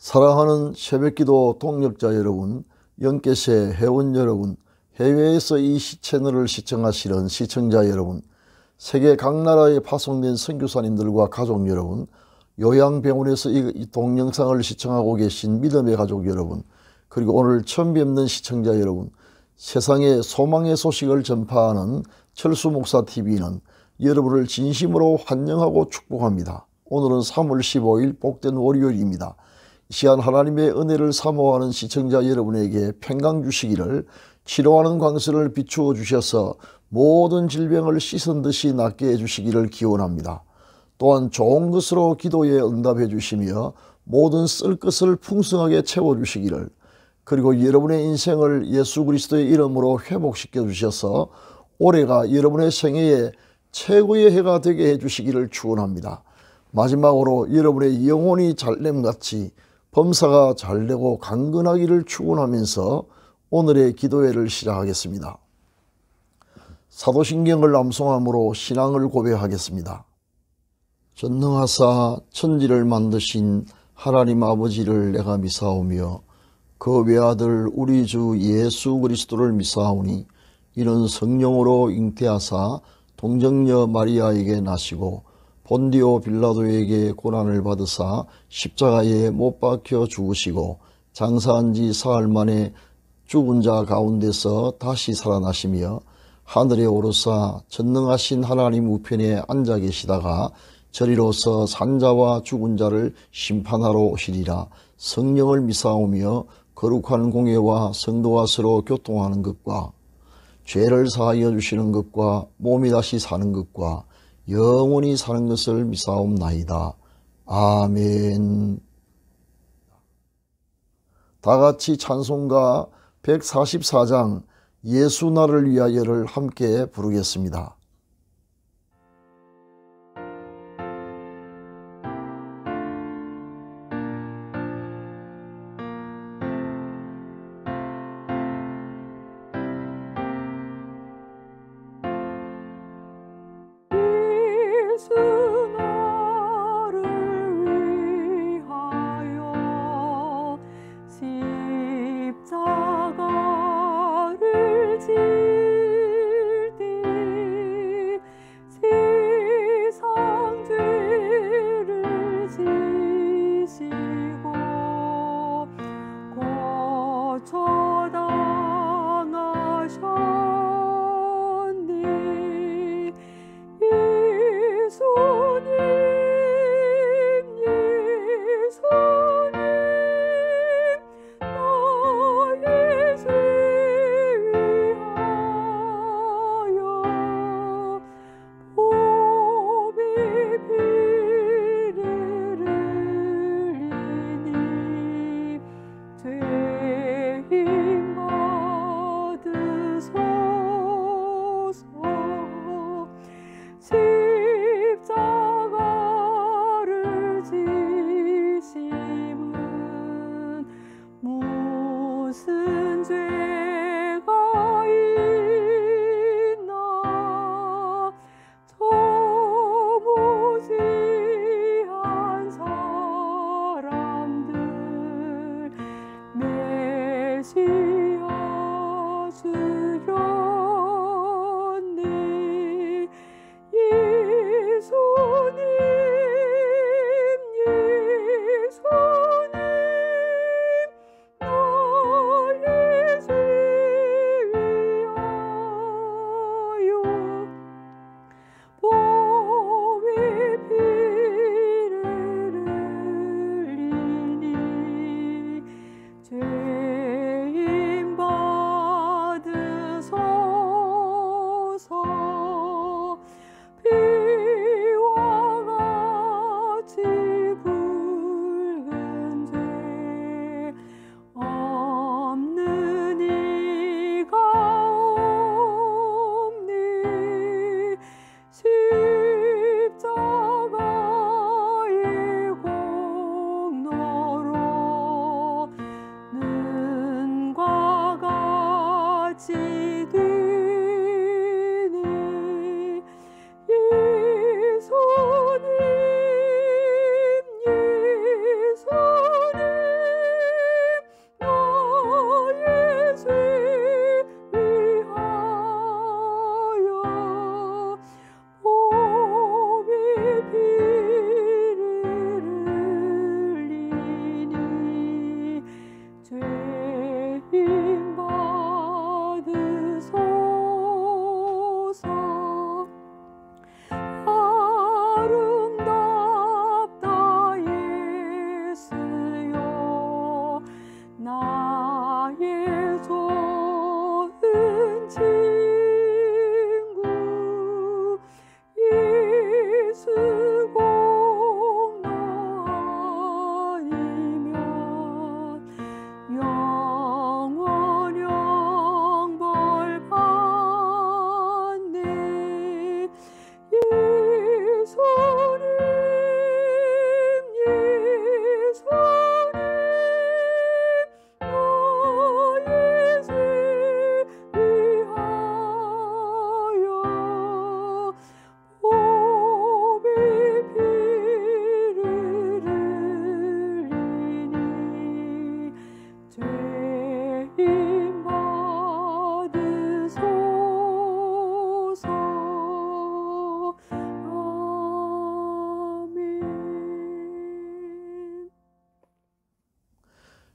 사랑하는 새벽기도 동역자 여러분, 영계세 회원 여러분, 해외에서 이 채널을 시청하시는 시청자 여러분, 세계 각 나라에 파송된 선교사님들과 가족 여러분, 요양병원에서 이 동영상을 시청하고 계신 믿음의 가족 여러분, 그리고 오늘 처음 뵙는 시청자 여러분, 세상에 소망의 소식을 전파하는 철수목사TV는 여러분을 진심으로 환영하고 축복합니다. 오늘은 3월 15일 복된 월요일입니다. 이 시간 하나님의 은혜를 사모하는 시청자 여러분에게 평강 주시기를, 치료하는 광선을 비추어 주셔서 모든 질병을 씻은 듯이 낫게 해주시기를 기원합니다. 또한 좋은 것으로 기도에 응답해 주시며 모든 쓸 것을 풍성하게 채워주시기를, 그리고 여러분의 인생을 예수 그리스도의 이름으로 회복시켜 주셔서 올해가 여러분의 생애에 최고의 해가 되게 해주시기를 축원합니다. 마지막으로 여러분의 영혼이 잘됨같이 범사가 잘되고 강건하기를 축원하면서 오늘의 기도회를 시작하겠습니다. 사도신경을 암송함으로 신앙을 고백하겠습니다. 전능하사 천지를 만드신 하나님 아버지를 내가 미사오며 그 외아들 우리 주 예수 그리스도를 미사오니, 이는 성령으로 잉태하사 동정녀 마리아에게 나시고 본디오 빌라도에게 고난을 받으사 십자가에 못 박혀 죽으시고 장사한 지 사흘 만에 죽은 자 가운데서 다시 살아나시며 하늘에 오르사 전능하신 하나님 우편에 앉아 계시다가 저리로서 산자와 죽은 자를 심판하러 오시리라. 성령을 미사오며 거룩한 공예와 성도와 서로 교통하는 것과 죄를 사하여 주시는 것과 몸이 다시 사는 것과 영원히 사는 것을 미사옵나이다. 아멘. 다같이 찬송가 144장 예수 나를 위하여를 함께 부르겠습니다.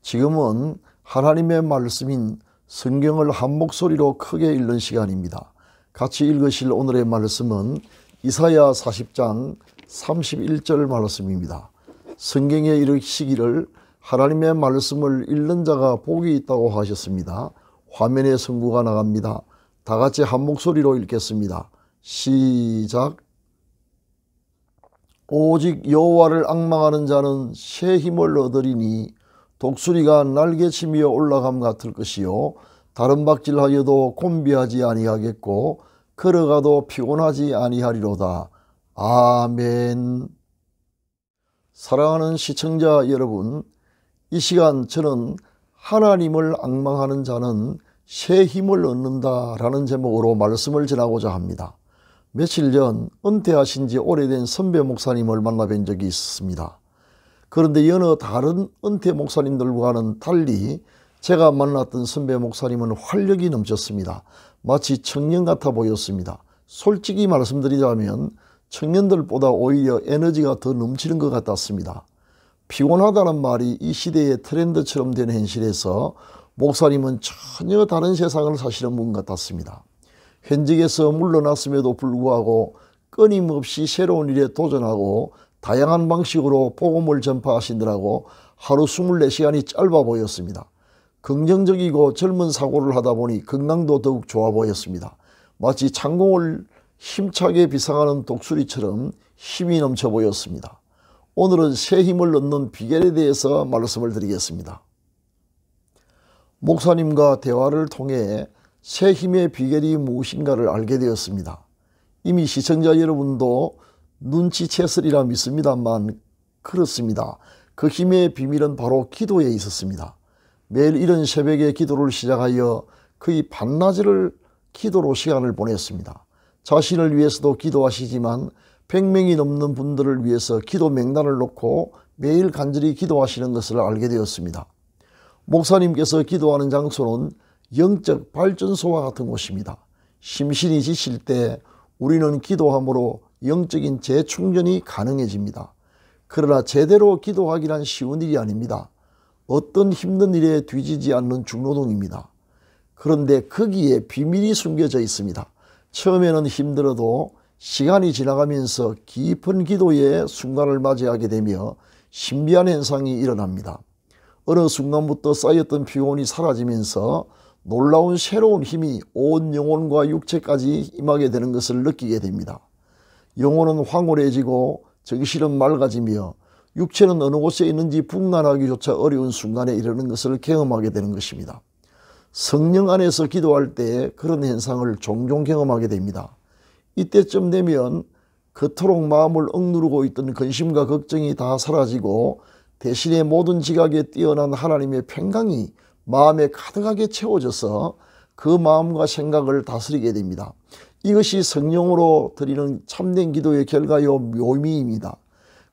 지금은 하나님의 말씀인 성경을 한 목소리로 크게 읽는 시간입니다. 같이 읽으실 오늘의 말씀은 이사야 40장 31절 말씀입니다. 성경에 이르시기를 하나님의 말씀을 읽는 자가 복이 있다고 하셨습니다. 화면에 성구가 나갑니다. 다 같이 한 목소리로 읽겠습니다. 시작. 오직 여호와를 앙망하는 자는 새 힘을 얻으리니 독수리가 날개치며 올라감 같을 것이요 다른 박질하여도 곤비하지 아니하겠고 걸어가도 피곤하지 아니하리로다. 아멘. 사랑하는 시청자 여러분, 이 시간 저는 하나님을 앙망하는 자는 새 힘을 얻는다라는 제목으로 말씀을 전하고자 합니다. 며칠 전 은퇴하신 지 오래된 선배 목사님을 만나뵌 적이 있습니다. 그런데 여느 다른 은퇴 목사님들과는 달리 제가 만났던 선배 목사님은 활력이 넘쳤습니다. 마치 청년 같아 보였습니다. 솔직히 말씀드리자면 청년들보다 오히려 에너지가 더 넘치는 것 같았습니다. 피곤하다는 말이 이 시대의 트렌드처럼 된 현실에서 목사님은 전혀 다른 세상을 사시는 분 같았습니다. 현직에서 물러났음에도 불구하고 끊임없이 새로운 일에 도전하고 다양한 방식으로 복음을 전파하시느라고 하루 24시간이 짧아 보였습니다. 긍정적이고 젊은 사고를 하다 보니 건강도 더욱 좋아 보였습니다. 마치 창공을 힘차게 비상하는 독수리처럼 힘이 넘쳐 보였습니다. 오늘은 새 힘을 얻는 비결에 대해서 말씀을 드리겠습니다. 목사님과 대화를 통해 새 힘의 비결이 무엇인가를 알게 되었습니다. 이미 시청자 여러분도 눈치챘으리라 믿습니다만 그렇습니다. 그 힘의 비밀은 바로 기도에 있었습니다. 매일 이른 새벽에 기도를 시작하여 거의 반나절을 기도로 시간을 보냈습니다. 자신을 위해서도 기도하시지만 100명이 넘는 분들을 위해서 기도 명단을 놓고 매일 간절히 기도하시는 것을 알게 되었습니다. 목사님께서 기도하는 장소는 영적 발전소와 같은 곳입니다. 심신이 지칠 때 우리는 기도함으로 영적인 재충전이 가능해집니다. 그러나 제대로 기도하기란 쉬운 일이 아닙니다. 어떤 힘든 일에 뒤지지 않는 중노동입니다. 그런데 거기에 비밀이 숨겨져 있습니다. 처음에는 힘들어도 시간이 지나가면서 깊은 기도의 순간을 맞이하게 되며 신비한 현상이 일어납니다. 어느 순간부터 쌓였던 피곤이 사라지면서 놀라운 새로운 힘이 온 영혼과 육체까지 임하게 되는 것을 느끼게 됩니다. 영혼은 황홀해지고 정신은 맑아지며 육체는 어느 곳에 있는지 분간하기조차 어려운 순간에 이르는 것을 경험하게 되는 것입니다. 성령 안에서 기도할 때 그런 현상을 종종 경험하게 됩니다. 이때쯤 되면 그토록 마음을 억누르고 있던 근심과 걱정이 다 사라지고 대신에 모든 지각에 뛰어난 하나님의 평강이 마음에 가득하게 채워져서 그 마음과 생각을 다스리게 됩니다. 이것이 성령으로 드리는 참된 기도의 결과요 묘미입니다.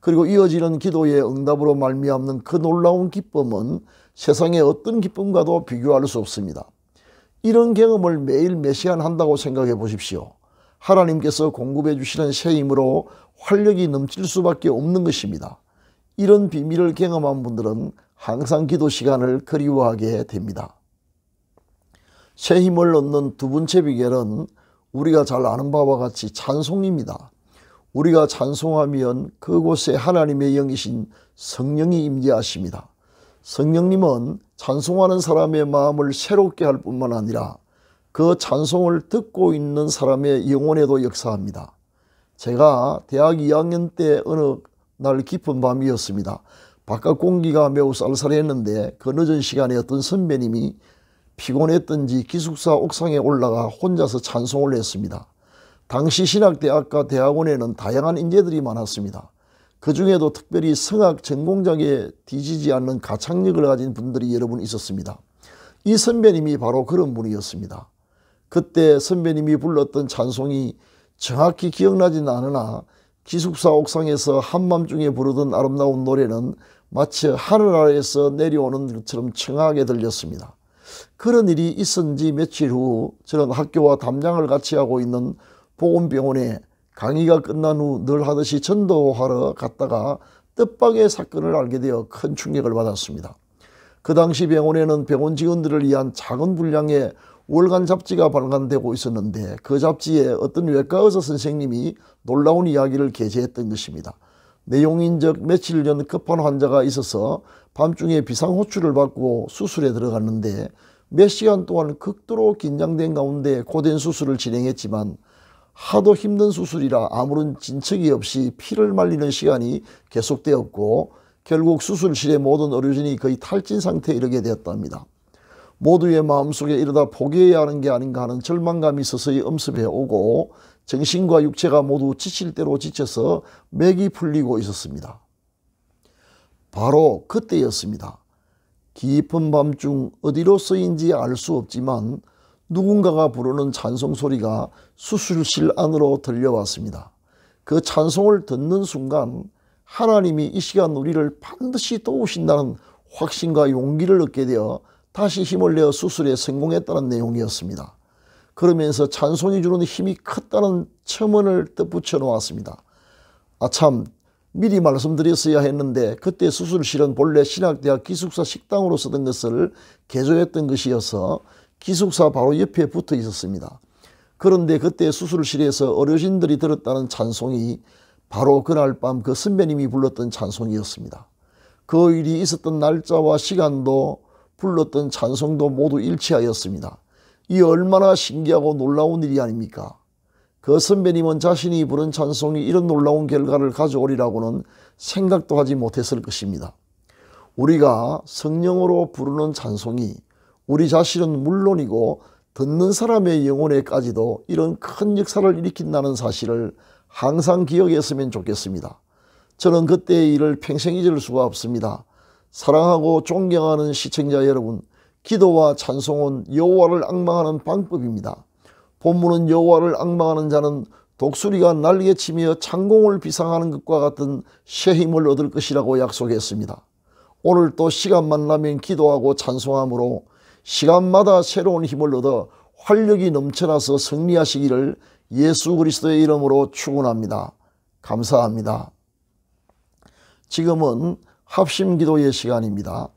그리고 이어지는 기도의 응답으로 말미암는 그 놀라운 기쁨은 세상의 어떤 기쁨과도 비교할 수 없습니다. 이런 경험을 매일 몇 시간 한다고 생각해 보십시오. 하나님께서 공급해 주시는 새 힘으로 활력이 넘칠 수밖에 없는 것입니다. 이런 비밀을 경험한 분들은 항상 기도 시간을 그리워하게 됩니다. 새 힘을 얻는 두 번째 비결은 우리가 잘 아는 바와 같이 찬송입니다. 우리가 찬송하면 그곳에 하나님의 영이신 성령이 임재하십니다. 성령님은 찬송하는 사람의 마음을 새롭게 할 뿐만 아니라 그 찬송을 듣고 있는 사람의 영혼에도 역사합니다. 제가 대학 2학년 때 어느 날 깊은 밤이었습니다. 바깥 공기가 매우 쌀쌀했는데 그 늦은 시간에 어떤 선배님이 피곤했던지 기숙사 옥상에 올라가 혼자서 찬송을 했습니다. 당시 신학대학과 대학원에는 다양한 인재들이 많았습니다. 그 중에도 특별히 성악 전공자에 뒤지지 않는 가창력을 가진 분들이 여러 분 있었습니다. 이 선배님이 바로 그런 분이었습니다. 그때 선배님이 불렀던 찬송이 정확히 기억나진 않으나 기숙사 옥상에서 한밤중에 부르던 아름다운 노래는 마치 하늘 아래에서 내려오는 것처럼 청하게 들렸습니다. 그런 일이 있은 지 며칠 후 저는 학교와 담장을 같이 하고 있는 보건병원에 강의가 끝난 후 늘 하듯이 전도하러 갔다가 뜻밖의 사건을 알게 되어 큰 충격을 받았습니다. 그 당시 병원에는 병원 직원들을 위한 작은 분량의 월간 잡지가 발간되고 있었는데 그 잡지에 어떤 외과 의사 선생님이 놀라운 이야기를 게재했던 것입니다. 내용인즉 며칠 전 급한 환자가 있어서 밤중에 비상호출을 받고 수술에 들어갔는데 몇 시간 동안 극도로 긴장된 가운데 고된 수술을 진행했지만 하도 힘든 수술이라 아무런 진척이 없이 피를 말리는 시간이 계속되었고 결국 수술실의 모든 의료진이 거의 탈진 상태에 이르게 되었답니다. 모두의 마음속에 이러다 포기해야 하는 게 아닌가 하는 절망감이 서서히 엄습해 오고 정신과 육체가 모두 지칠 대로 지쳐서 맥이 풀리고 있었습니다. 바로 그때였습니다. 깊은 밤중 어디로서인지 알 수 없지만 누군가가 부르는 찬송 소리가 수술실 안으로 들려왔습니다. 그 찬송을 듣는 순간 하나님이 이 시간 우리를 반드시 도우신다는 확신과 용기를 얻게 되어 다시 힘을 내어 수술에 성공했다는 내용이었습니다. 그러면서 찬송이 주는 힘이 컸다는 첨언을 덧붙여 놓았습니다. 아참, 미리 말씀드렸어야 했는데 그때 수술실은 본래 신학대학 기숙사 식당으로 쓰던 것을 개조했던 것이어서 기숙사 바로 옆에 붙어 있었습니다. 그런데 그때 수술실에서 어르신들이 들었다는 찬송이 바로 그날 밤 그 선배님이 불렀던 찬송이었습니다. 그 일이 있었던 날짜와 시간도 불렀던 찬송도 모두 일치하였습니다. 이 얼마나 신기하고 놀라운 일이 아닙니까? 그 선배님은 자신이 부른 찬송이 이런 놀라운 결과를 가져오리라고는 생각도 하지 못했을 것입니다. 우리가 성령으로 부르는 찬송이 우리 자신은 물론이고 듣는 사람의 영혼에까지도 이런 큰 역사를 일으킨다는 사실을 항상 기억했으면 좋겠습니다. 저는 그때의 일을 평생 잊을 수가 없습니다. 사랑하고 존경하는 시청자 여러분, 기도와 찬송은 여호와를 앙망하는 방법입니다. 본문은 여호와를 앙망하는 자는 독수리가 날개치며 창공을 비상하는 것과 같은 새 힘을 얻을 것이라고 약속했습니다. 오늘 또 시간만 나면 기도하고 찬송함으로 시간마다 새로운 힘을 얻어 활력이 넘쳐나서 승리하시기를 예수 그리스도의 이름으로 축원합니다. 감사합니다. 지금은 합심기도의 시간입니다.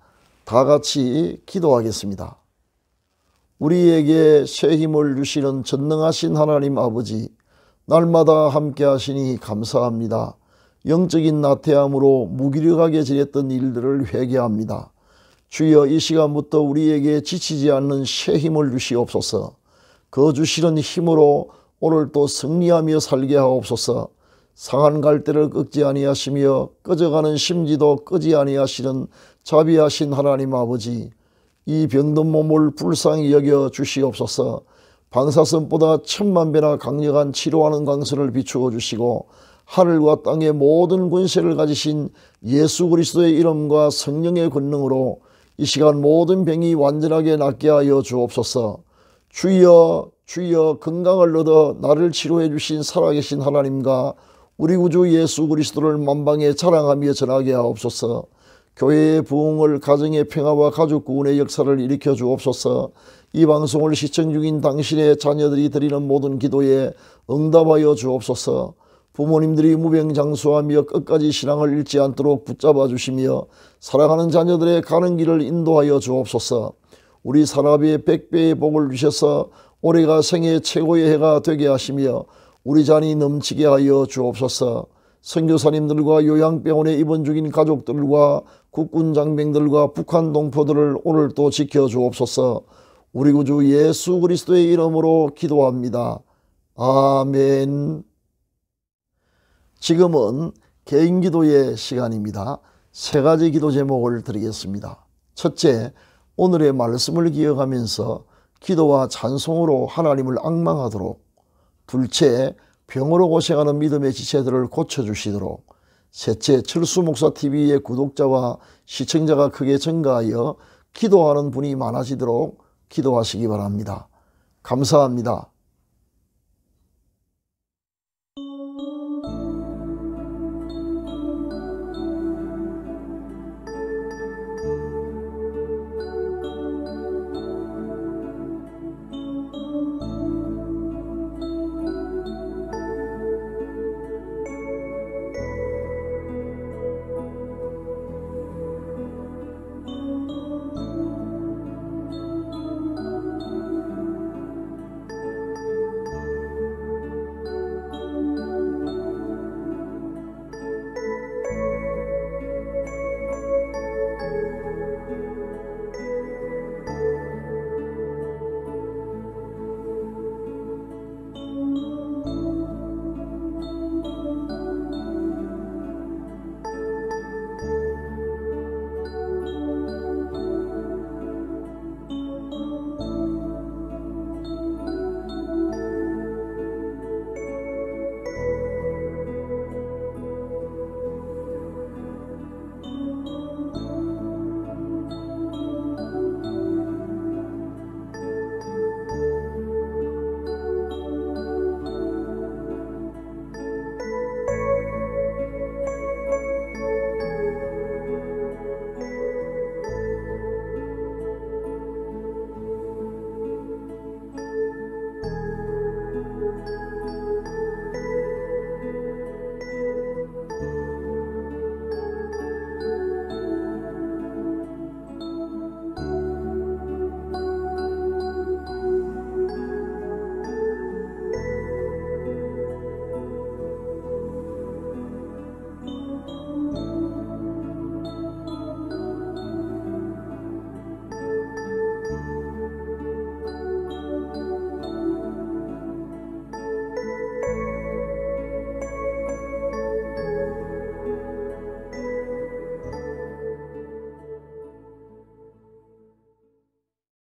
다 같이 기도하겠습니다. 우리에게 새 힘을 주시는 전능하신 하나님 아버지, 날마다 함께 하시니 감사합니다. 영적인 나태함으로 무기력하게 지냈던 일들을 회개합니다. 주여, 이 시간부터 우리에게 지치지 않는 새 힘을 주시옵소서. 그 주시는 힘으로 오늘 또 승리하며 살게 하옵소서. 상한 갈대를 꺾지 아니하시며 꺼져가는 심지도 끄지 아니하시는 자비하신 하나님 아버지, 이 병든 몸을 불쌍히 여겨 주시옵소서. 방사선보다 10,000배나 강력한 치료하는 광선을 비추어 주시고 하늘과 땅의 모든 권세를 가지신 예수 그리스도의 이름과 성령의 권능으로 이 시간 모든 병이 완전하게 낫게 하여 주옵소서. 주여, 주여, 건강을 얻어 나를 치료해 주신 살아계신 하나님과 우리 구주 예수 그리스도를 만방에 자랑하며 전하게 하옵소서. 교회의 부흥을, 가정의 평화와 가족 구원의 역사를 일으켜 주옵소서. 이 방송을 시청 중인 당신의 자녀들이 드리는 모든 기도에 응답하여 주옵소서. 부모님들이 무병장수하며 끝까지 신앙을 잃지 않도록 붙잡아 주시며 사랑하는 자녀들의 가는 길을 인도하여 주옵소서. 우리 산업에 100배의 복을 주셔서 올해가 생애 최고의 해가 되게 하시며 우리 잔이 넘치게 하여 주옵소서. 선교사님들과 요양병원에 입원 중인 가족들과 국군 장병들과 북한 동포들을 오늘 또 지켜 주옵소서. 우리 구주 예수 그리스도의 이름으로 기도합니다. 아멘. 지금은 개인기도의 시간입니다. 세 가지 기도 제목을 드리겠습니다. 첫째, 오늘의 말씀을 기억하면서 기도와 찬송으로 하나님을 앙망하도록. 둘째, 병으로 고생하는 믿음의 지체들을 고쳐주시도록. 셋째, 철수목사TV의 구독자와 시청자가 크게 증가하여 기도하는 분이 많아지도록 기도하시기 바랍니다. 감사합니다.